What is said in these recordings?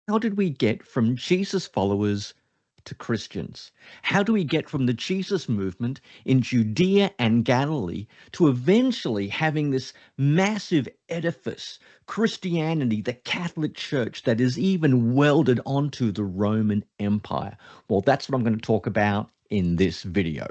How did we get from Jesus followers to Christians? How do we get from the Jesus movement in Judea and Galilee to eventually having this massive edifice, Christianity, the Catholic Church, that is even welded onto the Roman Empire? Well, that's what I'm going to talk about in this video.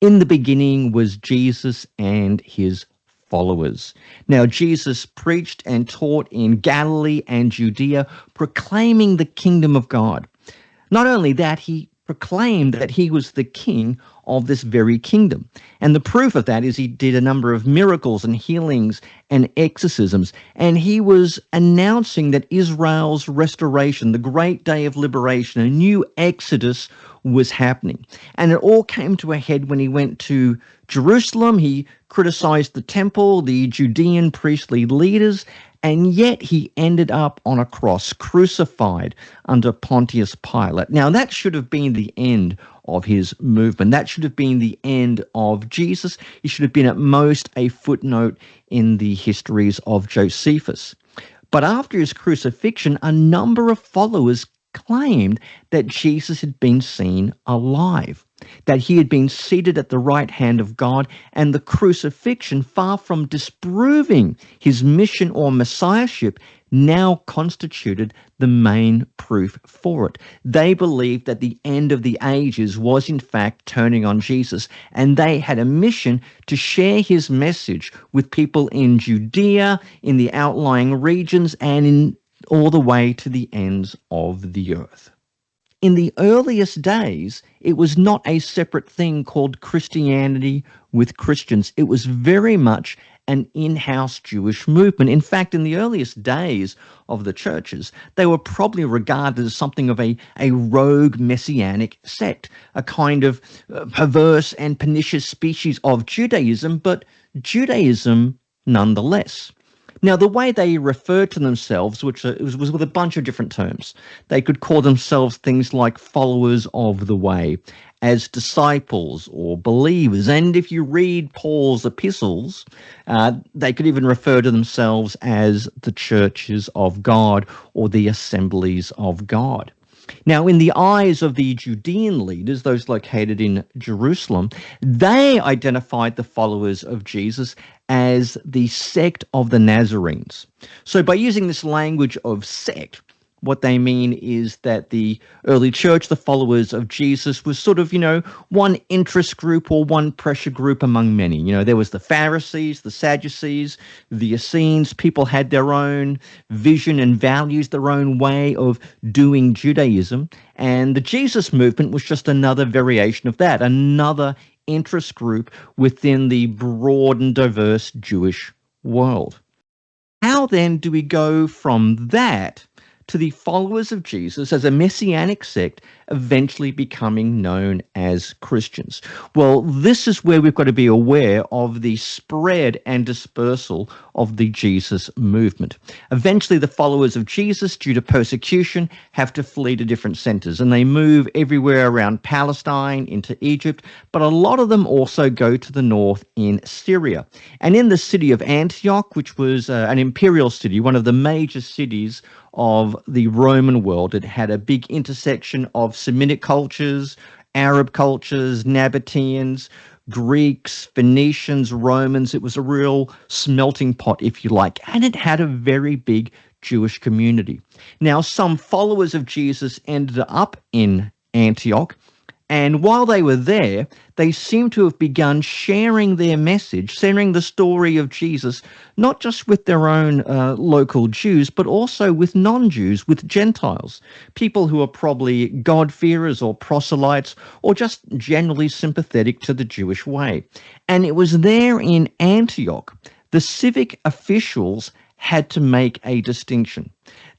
In the beginning was Jesus and his followers. Now, Jesus preached and taught in Galilee and Judea, proclaiming the kingdom of God. Not only that, he proclaimed that he was the king of this very kingdom. And the proof of that is he did a number of miracles and healings and exorcisms. And he was announcing that Israel's restoration, the great day of liberation, a new exodus was happening. And it all came to a head when he went to Jerusalem. He criticized the temple, the Judean priestly leaders, and yet he ended up on a cross, crucified under Pontius Pilate. Now, that should have been the end of his movement. That should have been the end of Jesus. He should have been at most a footnote in the histories of Josephus. But after his crucifixion, a number of followers claimed that Jesus had been seen alive, that he had been seated at the right hand of God, and the crucifixion, far from disproving his mission or messiahship, now constituted the main proof for it. They believed that the end of the ages was in fact turning on Jesus, and they had a mission to share his message with people in Judea, in the outlying regions, and in all the way to the ends of the earth. In the earliest days, it was not a separate thing called Christianity with Christians. It was very much an in-house Jewish movement. In fact, in the earliest days of the churches, they were probably regarded as something of a rogue messianic sect, a kind of perverse and pernicious species of Judaism, but Judaism nonetheless. Now, the way they referred to themselves, which was with a bunch of different terms, they could call themselves things like followers of the way, as disciples or believers. And if you read Paul's epistles, they could even refer to themselves as the churches of God or the assemblies of God. Now, in the eyes of the Judean leaders, those located in Jerusalem, they identified the followers of Jesus as the sect of the Nazarenes. So by using this language of sect, what they mean is that the early church, the followers of Jesus, was sort of, one interest group or one pressure group among many. There was the Pharisees, the Sadducees, the Essenes. People had their own vision and values, their own way of doing Judaism. And the Jesus movement was just another variation of that, another interest group within the broad and diverse Jewish world. How then do we go from that to the followers of Jesus as a messianic sect eventually becoming known as Christians? Well, this is where we've got to be aware of the spread and dispersal of the Jesus movement. Eventually, the followers of Jesus, due to persecution, have to flee to different centers, and they move everywhere around Palestine, into Egypt, but a lot of them also go to the north in Syria. And in the city of Antioch, which was an imperial city, one of the major cities of the Roman world, it had a big intersection of Semitic cultures, Arab cultures, Nabateans, Greeks, Phoenicians, Romans. It was a real smelting pot, if you like, and it had a very big Jewish community. Now, some followers of Jesus ended up in Antioch, and while they were there, they seem to have begun sharing their message, sharing the story of Jesus, not just with their own local Jews, but also with non-Jews, with Gentiles, people who are probably God-fearers or proselytes, or just generally sympathetic to the Jewish way. And it was there in Antioch, the civic officials had to make a distinction.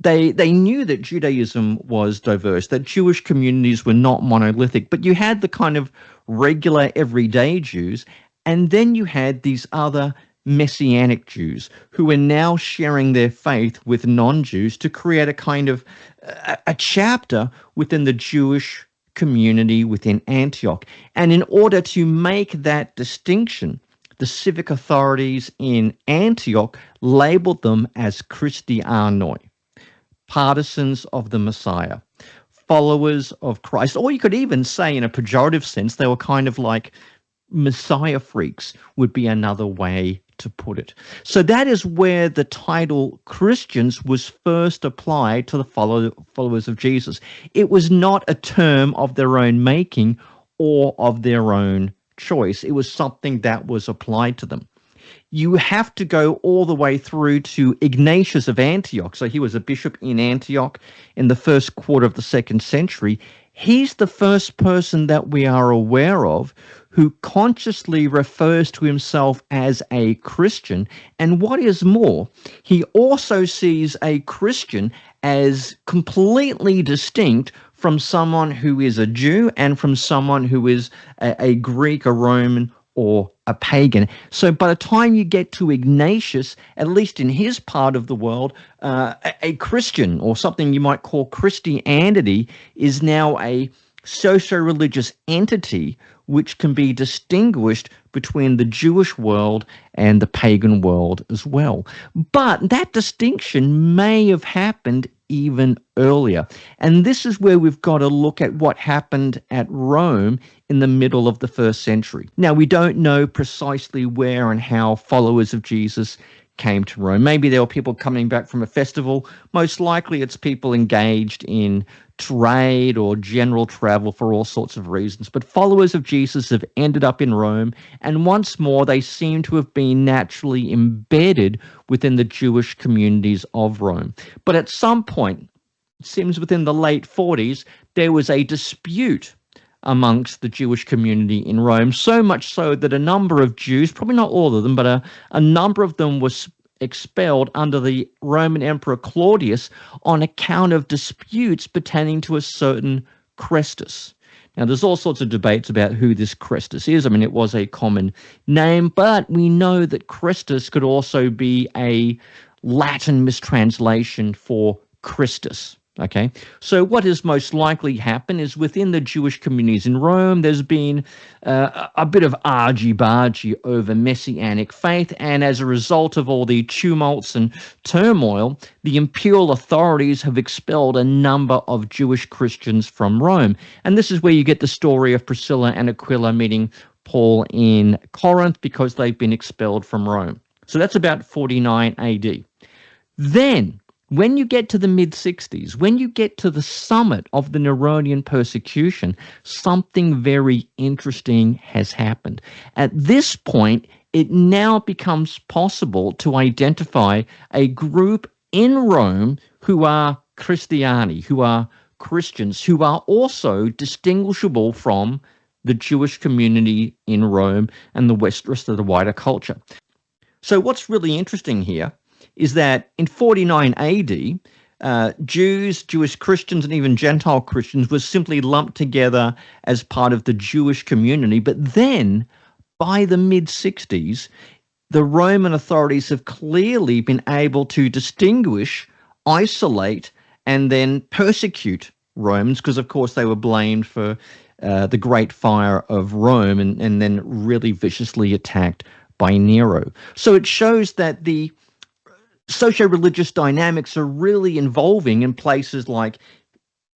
They knew that Judaism was diverse, that Jewish communities were not monolithic, but you had the kind of regular everyday Jews, and then you had these other Messianic Jews who were now sharing their faith with non-Jews to create a kind of a chapter within the Jewish community within Antioch. And in order to make that distinction, the civic authorities in Antioch labeled them as Christianoi, partisans of the Messiah, followers of Christ. Or you could even say, in a pejorative sense, they were kind of like Messiah freaks, would be another way to put it. So that is where the title Christians was first applied to the followers of Jesus. It was not a term of their own making or of their own choice. It was something that was applied to them. You have to go all the way through to Ignatius of Antioch. So he was a bishop in Antioch in the first quarter of the 2nd century. He's the first person that we are aware of who consciously refers to himself as a Christian. And what is more, he also sees a Christian as completely distinct from someone who is a Jew and from someone who is a Greek, a Roman, or a pagan. So by the time you get to Ignatius, at least in his part of the world, a Christian, or something you might call Christianity, is now a socio-religious entity which can be distinguished between the Jewish world and the pagan world as well. But that distinction may have happened even earlier. And this is where we've got to look at what happened at Rome in the middle of the 1st century. Now, we don't know precisely where and how followers of Jesus came to Rome. Maybe there were people coming back from a festival. Most likely it's people engaged in trade or general travel for all sorts of reasons. But followers of Jesus have ended up in Rome, and once more they seem to have been naturally embedded within the Jewish communities of Rome. But at some point, it seems within the late 40s, there was a dispute amongst the Jewish community in Rome, so much so that a number of Jews, probably not all of them, but a number of them was expelled under the Roman Emperor Claudius on account of disputes pertaining to a certain Chrestus. Now, there's all sorts of debates about who this Chrestus is. I mean, it was a common name, but we know that Chrestus could also be a Latin mistranslation for Christus. Okay, so what has most likely happened is within the Jewish communities in Rome, there's been a bit of argy-bargy over Messianic faith, and as a result of all the tumults and turmoil, the imperial authorities have expelled a number of Jewish Christians from Rome. And this is where you get the story of Priscilla and Aquila meeting Paul in Corinth, because they've been expelled from Rome. So that's about 49 AD. Then, when you get to the mid-60s, when you get to the summit of the Neronian persecution, something very interesting has happened. At this point, it now becomes possible to identify a group in Rome who are Christiani, who are Christians, who are also distinguishable from the Jewish community in Rome and the rest of the wider culture. So what's really interesting here is that in 49 AD, Jews, Jewish Christians, and even Gentile Christians were simply lumped together as part of the Jewish community. But then, by the mid-60s, the Roman authorities have clearly been able to distinguish, isolate, and then persecute Romans, because, of course, they were blamed for the Great Fire of Rome and then really viciously attacked by Nero. So it shows that the socio-religious dynamics are really evolving in places like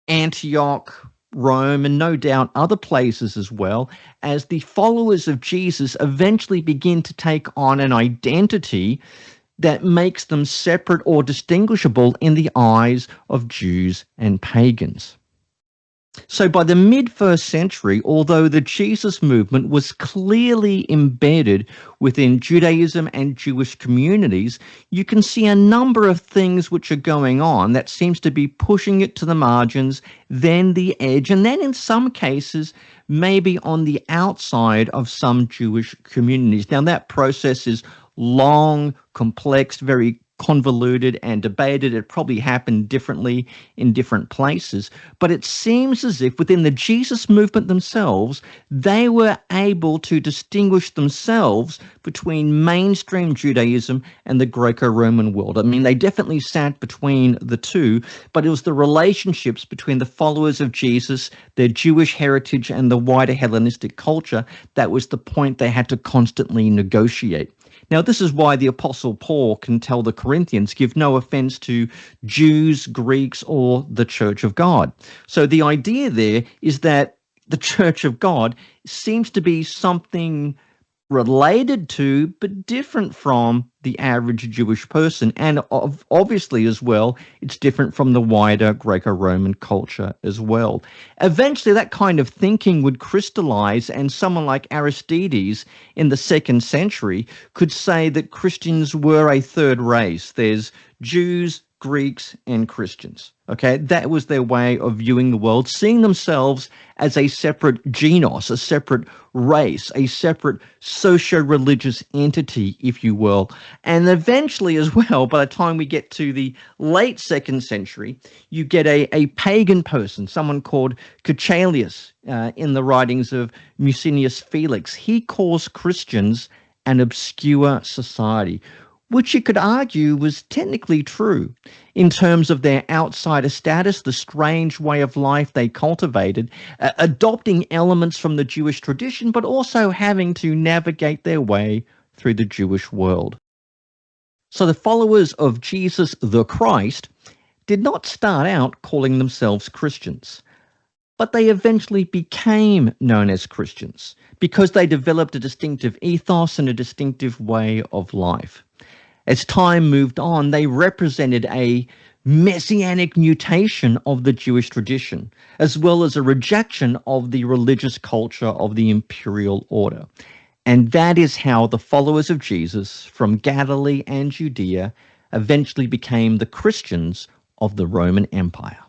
Antioch, Rome, and no doubt other places as well, as the followers of Jesus eventually begin to take on an identity that makes them separate or distinguishable in the eyes of Jews and pagans. So by the mid-1st century, although the Jesus movement was clearly embedded within Judaism and Jewish communities, you can see a number of things which are going on that seems to be pushing it to the margins, then the edge, and then in some cases, maybe on the outside of some Jewish communities. Now that process is long, complex, very convoluted and debated. It probably happened differently in different places. But it seems as if within the Jesus movement themselves, they were able to distinguish themselves between mainstream Judaism and the Greco-Roman world. I mean, they definitely sat between the two, but it was the relationships between the followers of Jesus, their Jewish heritage, and the wider Hellenistic culture that was the point they had to constantly negotiate. Now, this is why the Apostle Paul can tell the Corinthians, give no offense to Jews, Greeks, or the Church of God. So the idea there is that the Church of God seems to be something related to but different from the average Jewish person, and obviously as well it's different from the wider Greco-Roman culture as well. Eventually that kind of thinking would crystallize, and someone like Aristides in the 2nd century could say that Christians were a third race. There's Jews, Greeks, and Christians. Okay, that was their way of viewing the world, seeing themselves as a separate genos, a separate race, a separate socio-religious entity, if you will. And eventually as well, by the time we get to the late 2nd century, you get a pagan person, someone called Catullus, in the writings of Musonius Felix. He calls Christians an obscure society, which you could argue was technically true in terms of their outsider status, the strange way of life they cultivated, adopting elements from the Jewish tradition, but also having to navigate their way through the Jewish world. So the followers of Jesus the Christ did not start out calling themselves Christians, but they eventually became known as Christians because they developed a distinctive ethos and a distinctive way of life. As time moved on, they represented a messianic mutation of the Jewish tradition, as well as a rejection of the religious culture of the imperial order. And that is how the followers of Jesus from Galilee and Judea eventually became the Christians of the Roman Empire.